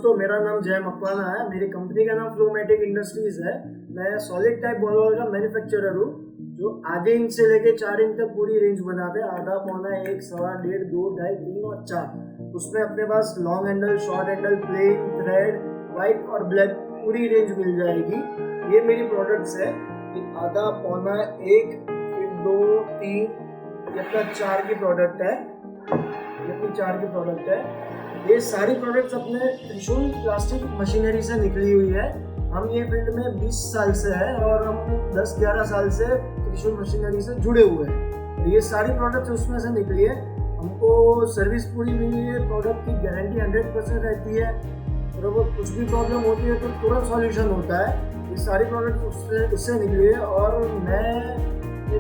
दोस्तों, मेरा नाम जय मकवाना है। मेरी कंपनी का नाम फ्लो मैटिक इंडस्ट्रीज है। मैं सॉलिड टाइप बॉल वॉल का मैन्युफैक्चरर हूँ, जो आधे इंच से लेके 4 इंच तक पूरी रेंज बनाते हैं। आधा, पौना, 1, सवा, 1.5, 2, 2.5, 3 और 4। उसमें अपने पास long handle, short handle, plain, thread, white और ब्लैक पूरी रेंज मिल जाएगी। ये मेरी प्रोडक्ट्स है। आधा, पौना, 1, फिर 2, 3, ये अपना 4 की प्रोडक्ट है। ये अपनी 4 की प्रोडक्ट है। ये सारी प्रोडक्ट्स अपने त्रिशूल प्लास्टिक मशीनरी से निकली हुई है। हम ये फील्ड में 20 साल से है और हम 10-11 साल से त्रिशूल मशीनरी से जुड़े हुए हैं। ये सारी प्रोडक्ट्स उसमें से निकली है। हमको सर्विस पूरी मिली है। प्रोडक्ट की गारंटी 100% रहती है और वो कुछ भी प्रॉब्लम होती है तो तुरंत सॉल्यूशन होता है। ये सारी प्रोडक्ट उससे निकली है। और मैं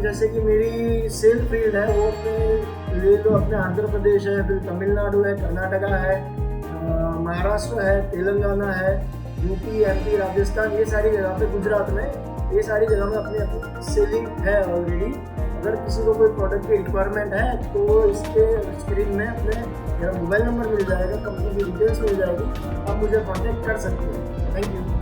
जैसे कि मेरी सेल फील्ड है, वो अपने ले लो, अपने आंध्र प्रदेश है, फिर तमिलनाडु है, कर्नाटका है, महाराष्ट्र है, तेलंगाना है, यूपी, एमपी, राजस्थान, ये सारी जगह पे, गुजरात में, ये सारी जगह में अपनी अपनी सेलिंग है ऑलरेडी। अगर किसी को कोई प्रोडक्ट की रिक्वायरमेंट है तो इसके स्क्रीन में अपने मेरा मोबाइल नंबर मिल जाएगा, कंपनी की डिटेल्स मिल जाएगी, आप मुझे कॉन्टेक्ट कर सकते हैं। Thank you.